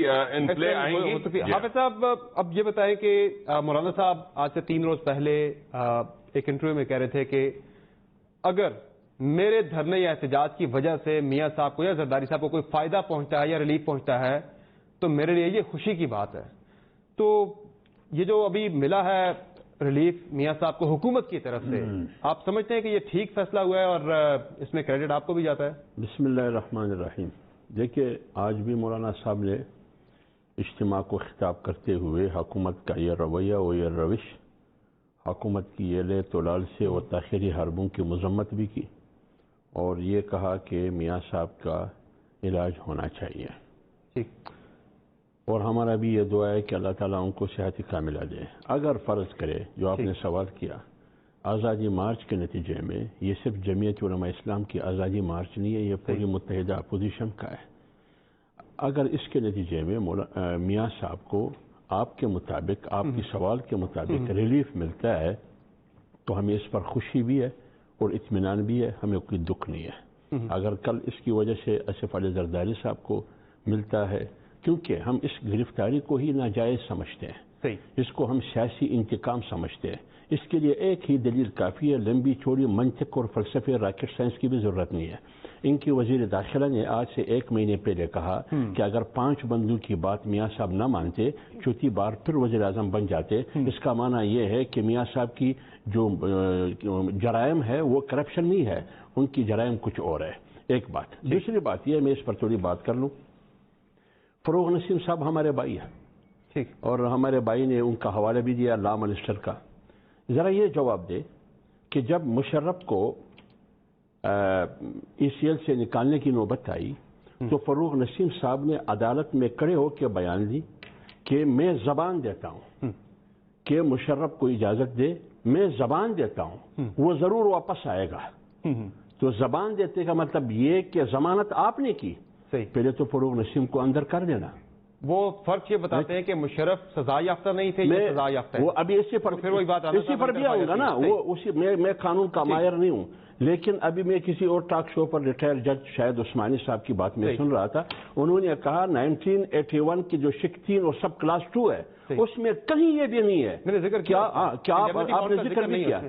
ان پلے آئیں گی. حافظ صاحب اب یہ بتائیں کہ مولانا صاحب آج سے 3 روز پہلے ایک انٹرویو میں کہہ رہے تھے کہ اگر میرے دھرنے یا احتجاج کی وجہ سے میاں صاحب کو یا زرداری صاحب کو کوئی فائدہ پہنچتا ہے یا ریلیف پہنچتا ہے تو میرے لیے یہ خوشی کی بات ہے. تو یہ جو ابھی ملا ہے ریلیف میاں صاحب کو حکومت کی طرف سے، آپ سمجھتے ہیں کہ یہ ٹھیک فیصلہ ہوا ہے اور اس میں کریڈٹ آپ کو بھی جاتا ہے؟ بسم اللہ الرحمن الرحیم. دیکھیے آج بھی مولانا صاحب نے اجتماع کو خطاب کرتے ہوئے حکومت کا یہ رویہ و یہ روش، حکومت کی یہ لے تولال سے اور تاخیری حربوں کی مذمت بھی کی اور یہ کہا کہ میاں صاحب کا علاج ہونا چاہیے. ٹھیک. اور ہمارا بھی یہ دعا ہے کہ اللہ تعالیٰ ان کو صحت کاملہ دے. اگر فرض کرے جو آپ نے سوال کیا، آزادی مارچ کے نتیجے میں یہ صرف جمعیت علماء اسلام کی آزادی مارچ نہیں ہے، یہ پوری متحدہ اپوزیشن کا ہے. اگر اس کے نتیجے میں میاں صاحب کو آپ کے مطابق، آپ کی سوال کے مطابق ریلیف ملتا ہے تو ہمیں اس پر خوشی بھی ہے اور اطمینان بھی ہے، ہمیں کوئی دکھ نہیں ہے. اگر کل اس کی وجہ سے آصف علی زرداری صاحب کو ملتا ہے، کیونکہ ہم اس گرفتاری کو ہی ناجائز سمجھتے ہیں، اس کو ہم سیاسی انتقام سمجھتے ہیں. اس کے لیے ایک ہی دلیل کافی ہے، لمبی چوڑی منطق اور فلسفے راکٹ سائنس کی بھی ضرورت نہیں ہے. ان کی وزیر داخلہ نے آج سے 1 مہینے پہلے کہا کہ اگر 5 بندوں کی بات میاں صاحب نہ مانتے، چوتھی بار پھر وزیر اعظم بن جاتے. اس کا معنی یہ ہے کہ میاں صاحب کی جو جرائم ہے وہ کرپشن نہیں ہے، ان کی جرائم کچھ اور ہے. ایک بات. دوسری بات یہ، میں اس پر تھوڑی بات کر لوں. فروغ نسیم صاحب ہمارے بھائی ہیں اور ہمارے بھائی نے ان کا حوالہ بھی دیا لا منسٹر کا. ذرا یہ جواب دے کہ جب مشرف کو ای سی ایل سے نکالنے کی نوبت آئی تو فروغ نسیم صاحب نے عدالت میں کھڑے ہو کے بیان دی کہ میں زبان دیتا ہوں کہ مشرف کو اجازت دے، میں زبان دیتا ہوں وہ ضرور واپس آئے گا. تو زبان دیتے کا مطلب یہ کہ ضمانت آپ نے کی، پہلے تو فروغ نسیم کو اندر کر دینا. وہ فرق یہ بتاتے ہیں کہ مشرف سزا یافتہ نہیں تھے، یہ سزا یافتہ ہے. وہ ابھی اسی پر بھی آؤں گا نا. وہ میں قانون کا ماہر نہیں ہوں، لیکن ابھی میں کسی اور ٹاک شو پر ریٹائر جج شاہد عثمانی صاحب کی بات میں سن رہا تھا. انہوں نے کہا 1981 کی جو شک 3 اور سب کلاس 2 ہے اس میں کہیں یہ بھی نہیں ہے. میں نے ذکر کیا آپ نے ذکر بھی کیا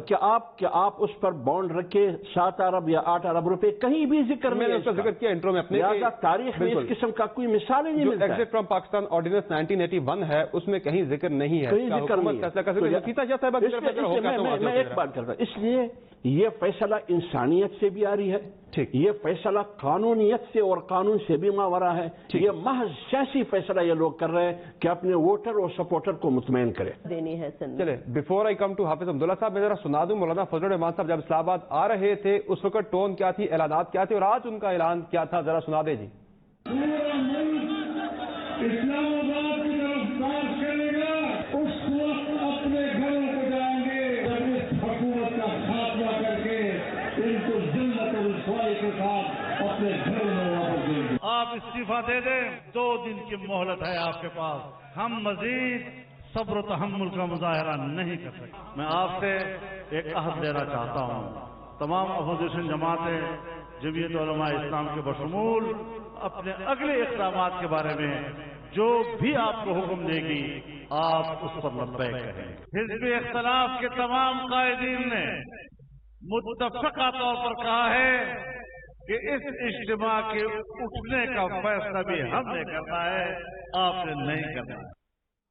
کہ آپ اس پر بانڈ رکھے 7 ارب یا 8 ارب روپے، کہیں بھی ذکر نہیں ہے. میں نے ذکر کیا انٹرو میں اپنے. تاریخ میں اس قسم کا کوئی مثال ہی نہیں ملتا. ایگزٹ فرام پاکستان آرڈیننس 1981 ہے، اس میں کہیں ذکر نہیں ہے. کہیں ذکر نہیں ہے. میں ایک بات کرتا ہوں، اس لیے یہ فیصلہ انسانیت سے بھی آ رہی ہے، یہ فیصلہ قانونیت سے اور قانون سے بھی ماورا ہے. یہ محض سیاسی فیصلہ یہ لوگ کر رہے ہیں کہ اپنے ووٹر اور سپورٹر کو مطمئن کرے دینی ہے. چلے بیفور آئی کم ٹو حافظ عبداللہ صاحب، میں ذرا سنا دوں مولانا فضل الرحمان صاحب جب اسلام آباد آ رہے تھے اس وقت ٹون کیا تھی، اعلانات کیا تھے اور آج ان کا اعلان کیا تھا، ذرا سنا دے جی. اسلام آباد کی طرف مارچ کرے گا، اس وقت اپنے گھروں کو جائیں گے جب اس حکومت کا خاتمہ کر کے ان کو ذلت اور رسوائی کے ساتھ اپنے گھروں میں واپس دیں گے. آپ استعفیٰ دے دیں، 2 دن کی مہلت ہے آپ کے پاس. ہم مزید صبر و تحمل کا مظاہرہ نہیں کر سکتے. میں آپ سے ایک عہد لینا چاہتا ہوں، تمام اپوزیشن جماعتیں جمعیت علماء اسلام کے بشمول اپنے اگلے اقدامات کے بارے میں جو بھی آپ کو حکم دے گی آپ اس پر لبیک کہیں. حزب اختلاف کے تمام قائدین نے متفقہ طور پر کہا ہے کہ اس اجتماع کے اٹھنے کا فیصلہ بھی ہم نے کرنا ہے، آپ نے نہیں کرنا.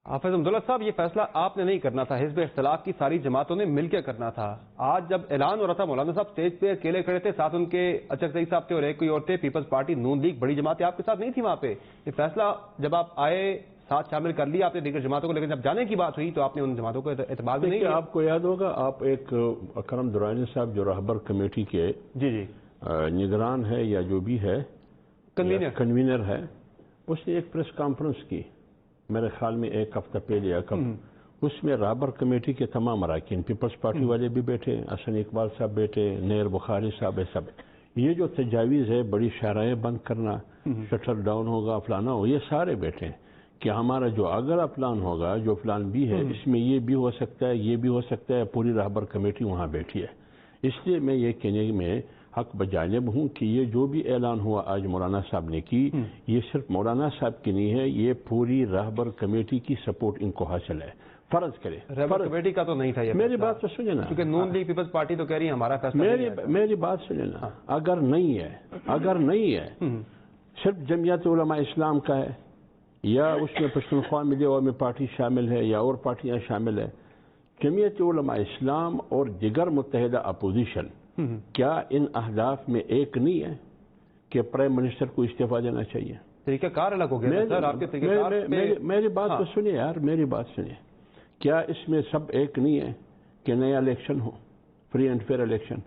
حافظ عبداللہ صاحب یہ فیصلہ آپ نے نہیں کرنا تھا، حزب اختلاف کی ساری جماعتوں نے مل کے کرنا تھا. آج جب اعلان ہو رہا تھا مولانا صاحب اسٹیج پہ اکیلے کھڑے تھے، ساتھ ان کے اچک زئی صاحب تھے اور ایک کوئی اور تھے، پیپلز پارٹی نون لیگ بڑی جماعتیں آپ کے ساتھ نہیں تھی وہاں پہ. یہ فیصلہ جب آپ آئے ساتھ شامل کر لیا آپ نے دیگر جماعتوں کو، لیکن جب جانے کی بات ہوئی تو آپ نے ان جماعتوں کو اعتبار میں نہیں کیا. آپ کو یاد ہوگا، آپ ایک اکرم درانی صاحب جو رہبر کمیٹی کے نگران ہے یا جو بھی ہے کنوینر ہے، اس نے ایک پریس کانفرنس کی میرے خیال میں 1 ہفتہ پہلے. اس میں رہبر کمیٹی کے تمام اراکین، پیپلز پارٹی والے بھی بیٹھے، حسن اقبال صاحب بیٹھے، نیر بخاری صاحب، سب. یہ جو تجاویز ہے بڑی شاہراہیں بند کرنا، شٹر ڈاؤن ہوگا، فلانا ہو، یہ سارے بیٹھے کہ ہمارا جو اگلا پلان ہوگا، جو پلان بھی ہے، اس میں یہ بھی ہو سکتا ہے، یہ بھی ہو سکتا ہے. پوری رہبر کمیٹی وہاں بیٹھی ہے. اس لیے میں یہ کہنے میں حق بجانب ہوں کہ یہ جو بھی اعلان ہوا آج مولانا صاحب نے کی، یہ صرف مولانا صاحب کی نہیں ہے، یہ پوری راہبر کمیٹی کی سپورٹ ان کو حاصل ہے۔ فرض کرے کمیٹی کا تو نہیں تھا یہ، میری بات تو سنیں نا، کیونکہ نون لیگ پیپلز پارٹی تو کہہ رہی ہے ہمارا فیصلہ میری بات سنیں نا، اگر نہیں ہے صرف جمعیت علماء اسلام کا ہے یا اس میں پشتونخوا ملی عوامی پارٹی شامل ہے یا اور پارٹیاں شامل ہے، جمعیت علماء اسلام اور دیگر متحدہ اپوزیشن کیا ان اہداف میں ایک نہیں ہے کہ پرائم منسٹر کو استعفیٰ دینا چاہیے؟ طریقہ کار الگ ہو گیا سر، آپ کے طریقہ کار میری بات تو سنیے یار، میری بات سنیے، کیا اس میں سب ایک نہیں ہے کہ نیا الیکشن ہو، فری اینڈ فیئر الیکشن؟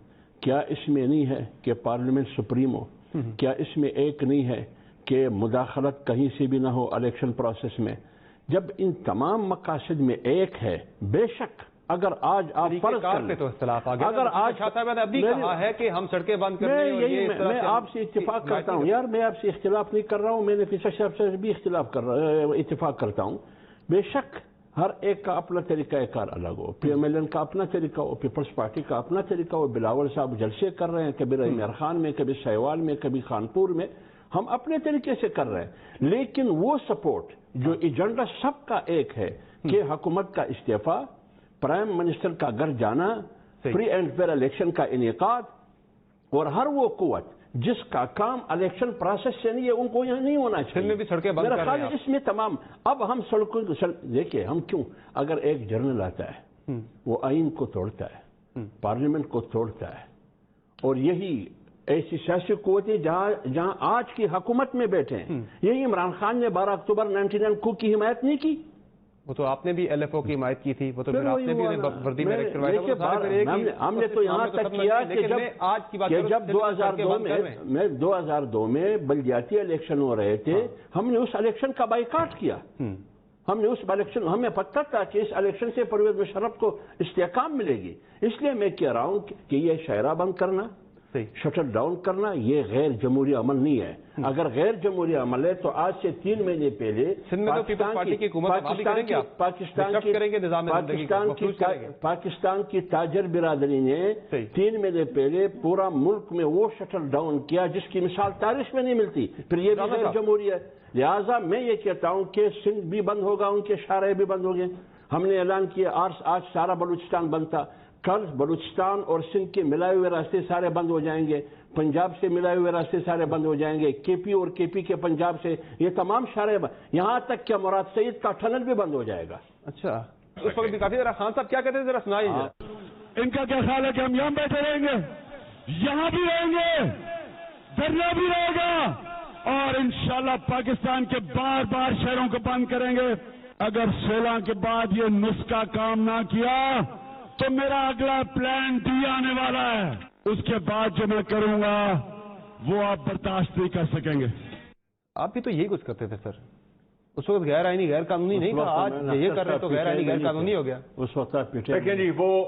کیا اس میں نہیں ہے کہ پارلیمنٹ سپریم ہو؟ کیا اس میں ایک نہیں ہے کہ مداخلت کہیں سے بھی نہ ہو الیکشن پروسیس میں؟ جب ان تمام مقاصد میں ایک ہے، بے شک اگر آج آپ فرض کر لیں، تو اختلاف آ گیا، اگر آج میں نے ابھی کہا ہے کہ ہم سڑکیں بند کرنے، میں آپ سے اتفاق کرتا ہوں یار، میں آپ سے اختلاف نہیں کر رہا ہوں، میں نے فیصد صاحب سے بھی اتفاق کرتا ہوں، بے شک ہر ایک کا اپنا طریقہ کار الگ ہو، پی ایم ایل این کا اپنا طریقہ ہو، پیپلز پارٹی کا اپنا طریقہ ہو، بلاول صاحب جلسے کر رہے ہیں، کبھی رحیم خان میں، کبھی سہیوال میں، کبھی خانپور میں، ہم اپنے طریقے سے کر رہے ہیں، لیکن وہ سپورٹ جو ایجنڈا سب کا ایک ہے کہ حکومت کا استعفیٰ، پرائم منسٹر کا گھر جانا، فری اینڈ فیئر الیکشن کا انعقاد، اور ہر وہ قوت جس کا کام الیکشن پروسیس سے نہیں ہے ان کو یہاں نہیں ہونا چاہیے۔ میں بھی سڑکیں بند کر رہے ہیں اس میں تمام، اب ہم سڑکوں دیکھیں ہم کیوں، اگر ایک جرنل آتا ہے وہ آئین کو توڑتا ہے، پارلیمنٹ کو توڑتا ہے، اور یہی ایسی سیاسی قوتیں جہاں آج کی حکومت میں بیٹھے ہیں، یہی عمران خان نے 12 اکتوبر 99 کو کی حمایت نہیں کی، وہ تو آپ نے بھی ایل ایف او کی حمایت کی تھی، وہ تو آپ نے بھی وردی میں ہم نے تو یہاں تک کیا کہ جب 2002 میں بلدیاتی الیکشن ہو رہے تھے، ہم نے اس الیکشن کا بائیکاٹ کیا، ہم نے اس الیکشن، ہمیں پتہ تھا کہ اس الیکشن سے پرویز مشرف کو استحکام ملے گی، اس لیے میں کہہ رہا ہوں کہ یہ شاہراہ بند کرنا، شٹل ڈاؤن کرنا، یہ غیر جمہوری عمل نہیں ہے۔ اگر غیر جمہوری عمل ہے تو آج سے 3 مہینے پہلے پاکستان کی تاجر برادری نے 3 مہینے پہلے پورا ملک میں وہ شٹل ڈاؤن کیا جس کی مثال تاریخ میں نہیں ملتی، پھر یہ بھی غیر جمہوری ہے۔ لہٰذا میں یہ کہتا ہوں کہ سندھ بھی بند ہوگا، ان کے شاہراہ بھی بند ہو گئے، ہم نے اعلان کیا آج سارا بلوچستان بند تھا، کل بلوچستان اور سندھ کے ملائے ہوئے راستے سارے بند ہو جائیں گے، پنجاب سے ملائے ہوئے راستے سارے بند ہو جائیں گے، کے پی اور کے پی کے پنجاب سے یہ تمام شاہراہ، یہاں تک کہ مراد سعید کا ٹنل بھی بند ہو جائے گا۔ اچھا، اس وقت بھی کافی ذرا خان صاحب کیا کہتے ہیں، ذرا سنائیے۔ ان کا کیا خیال ہے کہ ہم یہاں بیٹھے رہیں گے، یہاں بھی رہیں گے، دھرنا بھی رہے گا، اور انشاءاللہ پاکستان کے بار بار شہروں کو بند کریں گے۔ اگر 16 کے بعد یہ نسخہ کام نہ کیا تو میرا اگلا پلان ڈی آنے والا ہے، اس کے بعد جو میں کروں گا وہ آپ برداشت نہیں کر سکیں گے۔ آپ بھی تو یہی کچھ کرتے تھے سر، اس وقت غیر آئینی غیر قانونی نہیں تھا، آج یہ کر رہے تو غیر آئینی غیر قانونی ہو گیا۔ اس وقت دیکھیں جی، وہ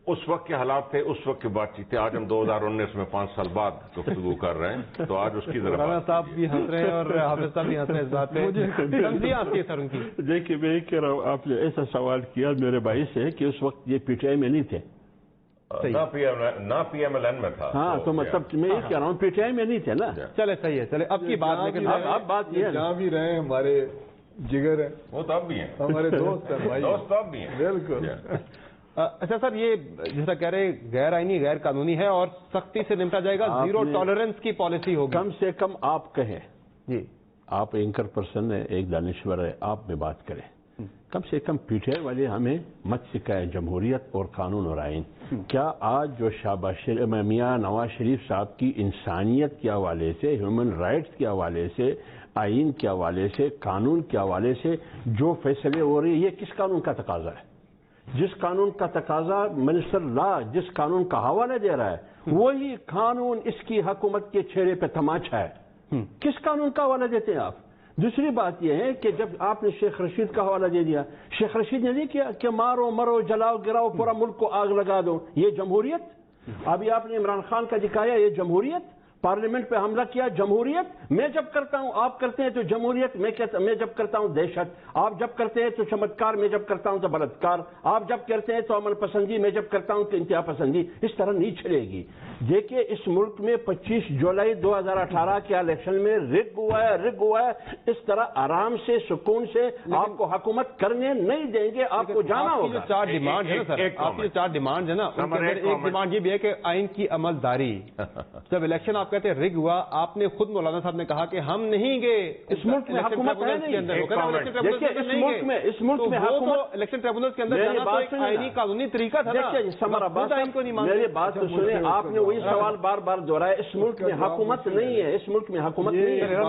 اس وقت کے حالات تھے، اس وقت کی بات چیت تھی، آج ہم 2019 میں 5 سال بعد گفتگو کر رہے ہیں، تو آج اس کی ذرا مولانا صاحب بھی ہنس رہے ہیں اور حافظ صاحب بھی ہنس رہے ہیں اس بات پہ، تنزیہ آتی ہے سر ان کی۔ دیکھیے میں یہ کہہ رہا ہوں، آپ نے ایسا سوال کیا میرے بھائی سے کہ اس وقت یہ پی ٹی آئی میں نہیں تھے، نہ پی ایم ایل این میں تھا۔ ہاں تو مطلب میں یہ کہہ رہا ہوں پی ٹی آئی میں نہیں تھے نا۔ چلے صحیح ہے، چلے اب کی بات، لیکن اب بات یہ ہے جہاں بھی رہے ہمارے جگر ہیں، وہ تو اب بھی ہیں، ہمارے دوست ہیں بھائی، دوست اب بھی ہیں، بالکل۔ اچھا سر، یہ جیسا کہہ رہے غیر آئینی غیر قانونی ہے اور سختی سے نمٹا جائے گا، زیرو ٹالرنس کی پالیسی ہوگی، کم سے کم آپ کہیں، جی آپ اینکر پرسن ہے، ایک دانشور ہے، آپ میں بات کریں، کم سے کم پی ٹی آئی والے ہمیں مت سکھائیں جمہوریت اور قانون اور آئین۔ کیا آج جو شہباز میاں نواز شریف صاحب کی انسانیت کے حوالے سے، ہیومن رائٹس کے حوالے سے، آئین کے حوالے سے، قانون کے حوالے سے جو فیصلے ہو رہے ہیں، یہ کس قانون کا تقاضا ہے؟ جس قانون کا تقاضا منسٹر لا جس قانون کا حوالہ دے رہا ہے، وہی قانون اس کی حکومت کے چہرے پہ تماچا ہے، کس قانون کا حوالہ دیتے ہیں آپ؟ دوسری بات یہ ہے کہ جب آپ نے شیخ رشید کا حوالہ دے دیا، شیخ رشید نے نہیں کیا کہ مارو مرو جلاؤ گراؤ پورا ملک کو آگ لگا دو، یہ جمہوریت؟ ابھی آپ نے عمران خان کا دکھایا، یہ جمہوریت؟ پارلیمنٹ پہ حملہ کیا جمہوریت میں جب کرتا ہوں آپ کرتے ہیں تو جمہوریت میں جب کرتا ہوں دہشت آپ جب کرتے ہیں تو چمتکار میں جب کرتا ہوں تو بلاتکار آپ جب کرتے ہیں تو امن پسندی میں جب کرتا ہوں تو انتہا پسندی اس طرح نہیں چلے گی دیکھیے اس ملک میں 25 جولائی 2018 کے الیکشن میں رگ ہوا ہے اس طرح آرام سے سکون سے آپ کو حکومت کرنے نہیں دیں گے آپ کو جانا ہوگا جو 4 ڈیمانڈ ہے نا سر آپ کی جو 4 ڈیمانڈ ہے نا ان کے اندر ایک ڈیمانڈ یہ بھی ہے کہ آئین کی عملداری جب الیکشن آپ کہتے ہیں رگ ہوا آپ نے خود مولانا صاحب نے کہا کہ ہم نہیں گئے اس ملک میں حکومت ہے نہیں اس ملک میں حکومت الیکشن ٹریبونلز کے اندر جانا تو ایک آئینی قانونی طریقہ تھا میری بات تو سنیں آپ نے وہی سوال بار بار دہرایا اس ملک میں حکومت نہیں ہے اس ملک میں حکومت نہیں ہے